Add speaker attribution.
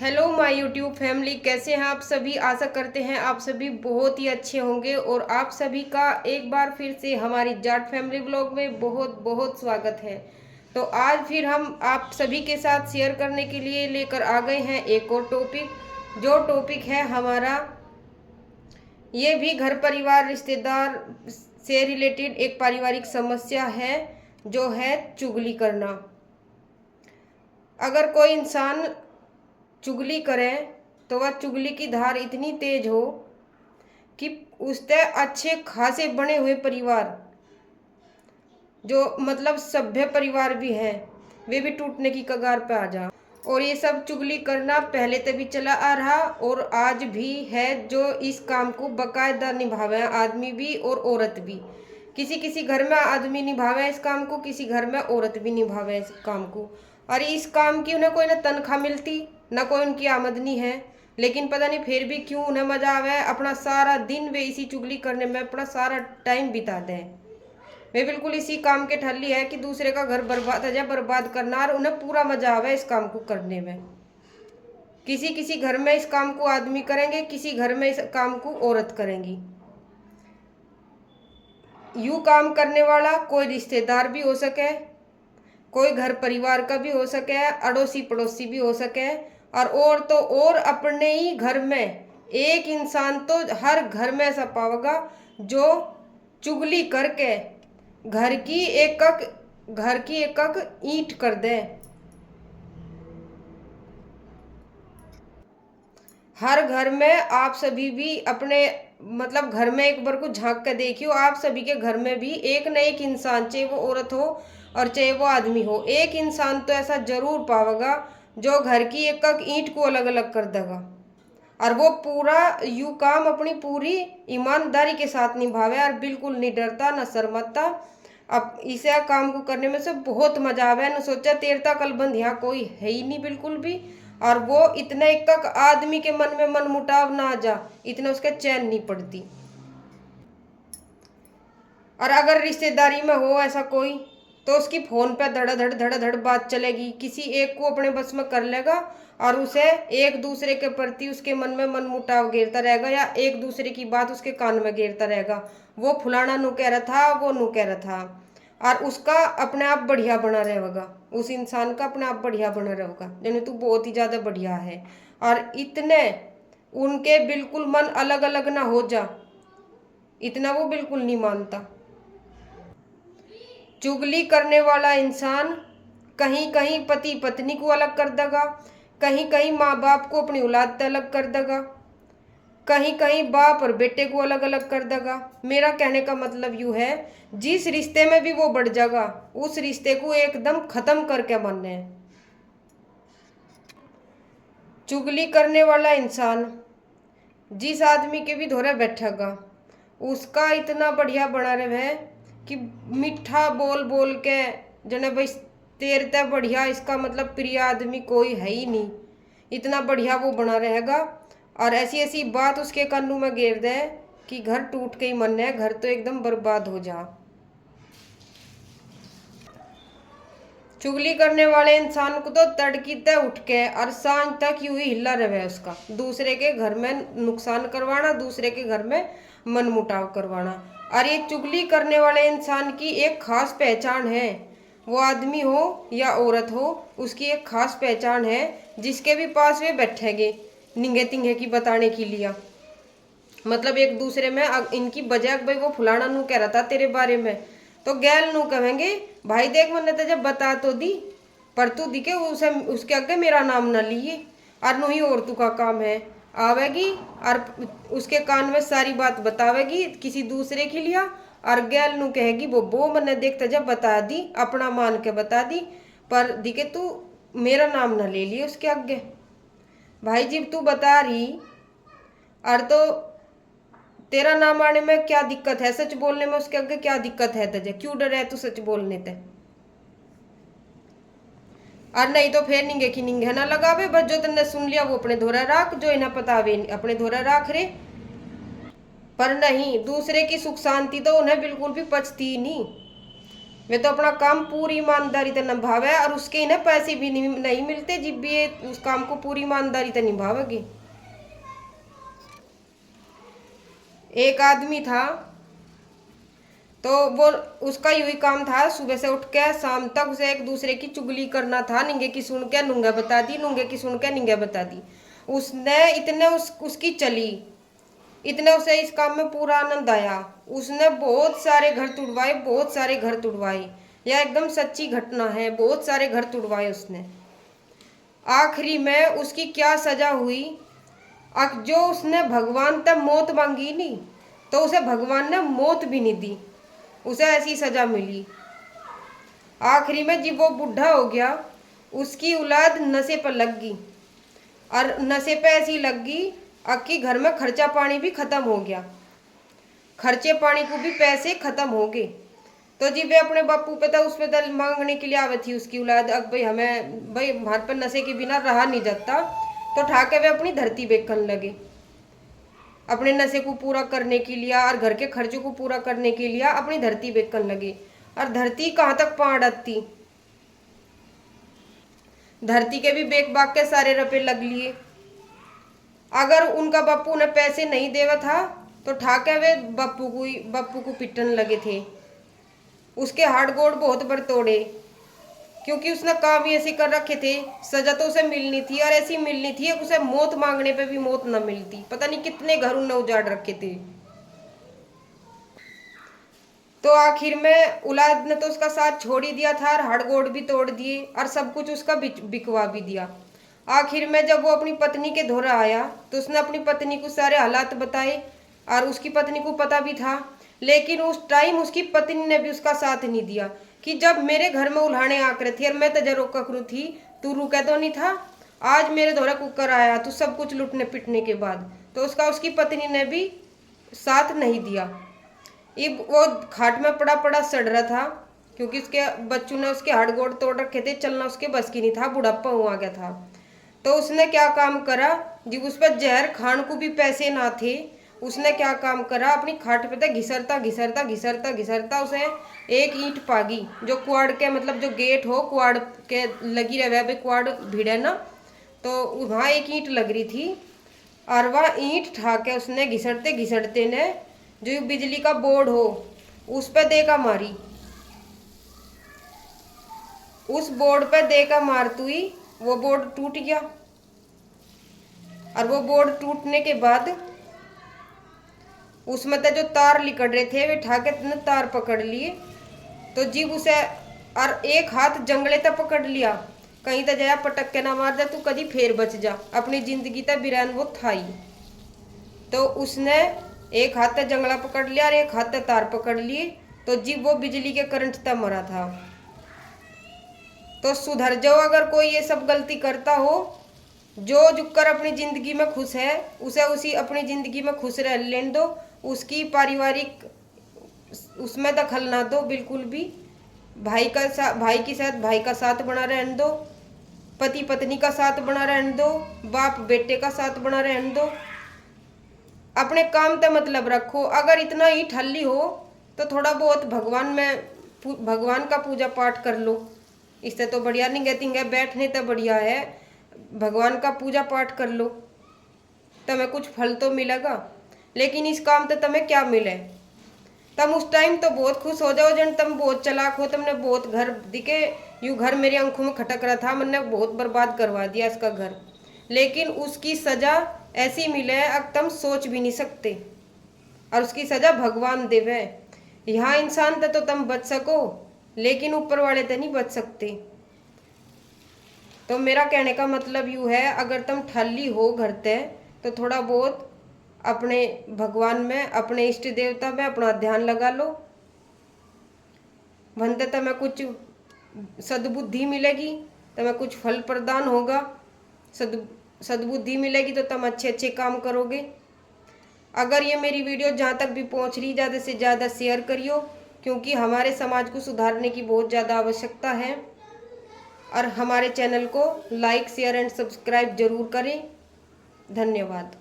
Speaker 1: Hello my YouTube family, कैसे हैं आप सभी। आशा करते हैं आप सभी बहुत ही अच्छे होंगे और आप सभी का एक बार फिर से हमारी जाट फैमिली ब्लॉग में बहुत बहुत स्वागत है। तो आज फिर हम आप सभी के साथ शेयर करने के लिए लेकर आ गए हैं एक और टॉपिक। जो टॉपिक है हमारा, ये भी घर परिवार रिश्तेदार से रिलेटेड एक पारिवारिक समस्या है, जो है चुगली करना। अगर कोई इंसान चुगली करे तो वह चुगली की धार इतनी तेज हो कि उससे अच्छे खासे बने हुए परिवार, जो मतलब सभ्य परिवार भी हैं, वे भी टूटने की कगार पे आ जा। और ये सब चुगली करना पहले तभी चला आ रहा और आज भी है। जो इस काम को बकायदा निभावे आदमी भी और औरत भी। किसी किसी घर में आदमी निभावे इस काम को, किसी घर में औरत भी निभावे इस काम को। और इस काम की उन्हें कोई ना तनख्वाह मिलती, ना कोई उनकी आमदनी है, लेकिन पता नहीं फिर भी क्यों उन्हें मजा आवे। अपना सारा दिन वे इसी चुगली करने में अपना सारा टाइम बिता दें। वे बिल्कुल इसी काम के ठल्ली है कि दूसरे का घर बर्बाद है, बर्बाद करना, और उन्हें पूरा मजा आवे इस काम को करने में। किसी किसी घर में इस काम को आदमी करेंगे, किसी घर में इस काम को औरत करेंगी। यूं काम करने वाला कोई रिश्तेदार भी हो सके, कोई घर परिवार का भी हो सके, अड़ोसी पड़ोसी भी हो सके, और तो और अपने ही घर में एक इंसान तो हर घर में ऐसा पाओगा जो चुगली करके घर की एक ईंट कर दे। हर घर में आप सभी भी अपने मतलब घर में एक बार को झांक कर देखियो, आप सभी के घर में भी एक न एक इंसान, चाहे वो औरत हो और चाहे वो आदमी हो, एक इंसान तो ऐसा जरूर पाओगा जो घर की एक एक ईंट को अलग अलग कर देगा। और वो पूरा यू काम अपनी पूरी ईमानदारी के साथ निभावे और बिल्कुल नहीं डरता न शर्माता। अब इसे काम को करने में से बहुत मजा आवे। न सोचा तेरता कलबंद यहाँ कोई है ही नहीं बिल्कुल भी। और वो इतना एक तक आदमी के मन में मन मुटाव ना आ जा, इतना उसके चैन नहीं पड़ती। और अगर रिश्तेदारी में हो ऐसा कोई, तो उसकी फोन पे धड़ धड़ बात चलेगी, किसी एक को अपने बस में कर लेगा और उसे एक दूसरे के प्रति उसके मन में मन मुटाव घेरता रहेगा, या एक दूसरे की बात उसके कान में घेरता रहेगा। वो फुलाना नू कह रहा था, वो नू कह रहा था, और उसका अपने आप बढ़िया बना रहेगा। उस इंसान का अपने आप बढ़िया बना रहेगा, यानी तू बहुत ही ज्यादा बढ़िया है। और इतने उनके बिल्कुल मन अलग अलग ना हो जा, इतना वो बिल्कुल नहीं मानता। चुगली करने वाला इंसान कहीं कहीं पति पत्नी को अलग कर देगा, कहीं कहीं माँ बाप को अपनी औलाद से अलग कर देगा, कहीं कहीं बाप और बेटे को अलग अलग कर देगा। मेरा कहने का मतलब यूं है, जिस रिश्ते में भी वो बढ़ जाएगा उस रिश्ते को एकदम खत्म करके मानने है। चुगली करने वाला इंसान जिस आदमी के भी धोरे बैठेगा उसका इतना बढ़िया बना रहे कि मीठा बोल बोल के, जने भाई तेरते बढ़िया, इसका मतलब प्रिय आदमी कोई है ही नहीं, इतना बढ़िया वो बना रहेगा। और ऐसी ऐसी बात उसके कानों में घेर दे कि घर टूट के ही मन है, घर तो एकदम बर्बाद हो जा। चुगली करने वाले इंसान को तो तड़की तय उठ के और सांझ तक यूं ही हिला रहे उसका, दूसरे के घर में नुकसान करवाना, दूसरे के घर में मन मुटाव करवाना। और ये चुगली करने वाले इंसान की एक खास पहचान है, वो आदमी हो या औरत हो, उसकी एक खास पहचान है। जिसके भी पास वे बैठेंगे निंगे तिंगे की बताने के लिए, मतलब एक दूसरे में इनकी वजह, भाई वो फुलाना नू कह रहा था तेरे बारे में, तो गैल नू कहेंगे भाई देख मैंने तो जब बता तो दी, पर तू दिखे उसे उसके आगे मेरा नाम ना लिए, और नू ही औरतों का काम है आवेगी और उसके कान में सारी बात बतावेगी किसी दूसरे के लिए, और गैल नू कहेगी वो मैंने देखता जब बता दी, अपना मान के बता दी, पर दिखे तू मेरा नाम ना ले लिए उसके आगे। भाई जब तू बता रही और तो तेरा नाम आने में क्या दिक्कत है, सच बोलने में उसके आगे क्या दिक्कत है तुझे, क्यों डर है तू सच बोलने ते। और नहीं तो फिर निंगे की निंगे ना लगावे, बस जो तुमने सुन लिया वो अपने धोरा राख, जो इन्हें पतावे अपने धोरा राख रे। पर नहीं, दूसरे की सुख शांति तो उन्हें बिल्कुल भी पचती नहीं। वे तो अपना काम पूरी ईमानदारी से निभावे और उसके इन्हें पैसे भी नहीं मिलते जब भी ये उस काम को पूरी ईमानदारी से निभावेगी। एक आदमी था तो वो उसका यही काम था, सुबह से उठ के शाम तक उसे एक दूसरे की चुगली करना था। निंगे की सुन के नुंगे बता दी, नुंगे की सुन के निंगे बता दी। उसने इतने उसकी चली, इतने उसे इस काम में पूरा आनंद आया। उसने बहुत सारे घर तुड़वाए, बहुत सारे घर तुड़वाए। यह एकदम सच्ची घटना है, बहुत सारे घर तुड़वाए उसने। आखिरी में उसकी क्या सजा हुई, जो उसने भगवान तक मौत मांगी नहीं तो उसे भगवान ने मौत भी नहीं दी, उसे ऐसी सजा मिली। आखिरी में जब वो बूढ़ा हो गया, उसकी औलाद नशे पर लग गई और नशे पे ऐसी लग गई कि घर में खर्चा पानी भी खत्म हो गया, खर्चे पानी को भी पैसे खत्म हो गए। तो जी वे अपने बापू पे था, उस पे तो मांगने के लिए आवे थी उसकी औलाद, अब भाई हमें भाई हमारे पर नशे के बिना रहा नहीं जाता। तो ठाके वे अपनी धरती बेचने लगे, अपने नशे को पूरा करने के लिए और घर के खर्चों को पूरा करने के लिए अपनी धरती बेचने लगे। और धरती कहाँ तक पहुंचती, धरती के भी बेच बाग के सारे रुपए लग लिए। अगर उनका बापू ने पैसे नहीं देवा था तो ठाके वे बापू को पिटने लगे थे। उसके हाथ गोड़ बहुत बार तोड़े, क्योंकि उसने काम ही ऐसे कर रखे थे। सजा तो उसे मिलनी थी और ऐसी मिलनी थी उसे मौत मांगने पे भी मौत न मिलती। पता नहीं कितने घर उन्होंने उजाड़ रखे थे। तो आखिर में औलाद ने तो उसका साथ छोड़ ही दिया था और हाड़ गोड़ भी तोड़ दिए और सब कुछ उसका बिकवा भी दिया। आखिर में जब वो अपनी पत्नी के धोरा आया तो उसने अपनी पत्नी को सारे हालात बताए और उसकी पत्नी को पता भी था, लेकिन उस टाइम उसकी पत्नी ने भी उसका साथ नहीं दिया कि जब मेरे घर में उल्हाने आकर थी और मैं तुझे रोका करूँ थी, तू रुका तो नहीं था। आज मेरे धोरा कुकर आया तो सब कुछ लुटने पिटने के बाद तो उसकी पत्नी ने भी साथ नहीं दिया। ये वो खाट में पड़ा पड़ा सड़ रहा था, क्योंकि उसके बच्चों ने उसके हाड़ गोड़ तोड़ रखे थे, चलना उसके बस की नहीं था, बुढ़ापा हुआ गया था। तो उसने क्या काम करा, जब उस पर जहर खान को भी पैसे ना थे, उसने क्या काम करा, अपनी खाट पे घिसरता घिसरता घिसरता घिसरता उसे एक ईंट पागी, जो कुआड़ के मतलब जो गेट हो कुआड़ के लगी रहे, भाई कुआड़ भिड़े ना, तो वहाँ एक ईंट लग रही थी और वह ईंट ठा के उसने घिसरते घिसरते ने जो बिजली का बोर्ड हो उस पे देका मारी। उस बोर्ड पे देका मारती हुई वो बोर्ड टूट गया और वो बोर्ड टूटने के बाद उसमें तो जो तार लिकड़ रहे थे वे ठाके तार पकड़ लिए। तो जीव उसे और एक हाथ जंगले तक पकड़ लिया, कहीं तो जया पटक के ना मार जा, तू कभी फेर बच जा, अपनी जिंदगी तक बिरान वो था ही। तो उसने एक हाथ तक जंगला पकड़ लिया और एक हाथ तक तार पकड़ लिए, तो जीव वो बिजली के करंट तक मरा था। तो सुधर जाओ, अगर कोई ये सब गलती करता हो, जो जुकर अपनी जिंदगी में खुश है उसे उसी अपनी जिंदगी में खुश रह लेने दो, उसकी पारिवारिक उसमें दखल ना दो बिल्कुल भी। भाई के साथ भाई का साथ बना रहने दो, पति पत्नी का साथ बना रहने दो, बाप बेटे का साथ बना रहने दो। अपने काम ते मतलब रखो। अगर इतना ही ठल्ली हो तो थोड़ा बहुत भगवान का पूजा पाठ कर लो, इससे तो बढ़िया नहीं तिंगे बैठने तो बढ़िया है, भगवान का पूजा पाठ कर लो, तुम्हें कुछ फल तो मिलेगा। लेकिन इस काम तो तुम्हें क्या मिले, तुम उस टाइम तो बहुत खुश हो जाओ जन तुम बहुत चालाक हो, तुमने बहुत घर दिखे, यूँ घर मेरी आंखों में खटक रहा था, मैंने बहुत बर्बाद करवा दिया इसका घर, लेकिन उसकी सजा ऐसी मिले अब तुम सोच भी नहीं सकते, और उसकी सजा भगवान देवे। यहाँ इंसान तो तुम बच सको, लेकिन ऊपर वाले तो नहीं बच सकते। तो मेरा कहने का मतलब यूँ है, अगर तुम ठल्ली हो घर ते तो थोड़ा बहुत अपने भगवान में, अपने इष्ट देवता में अपना ध्यान लगा लो, बनते तुम्हें कुछ सद्बुद्धि मिलेगी, तुम्हें कुछ फल प्रदान होगा, सद्बुद्धि मिलेगी तो तुम अच्छे अच्छे काम करोगे। अगर ये मेरी वीडियो जहाँ तक भी पहुँच रही, ज़्यादा से ज़्यादा शेयर करियो, क्योंकि हमारे समाज को सुधारने की बहुत ज़्यादा आवश्यकता है। और हमारे चैनल को लाइक शेयर एंड सब्सक्राइब जरूर करें। धन्यवाद।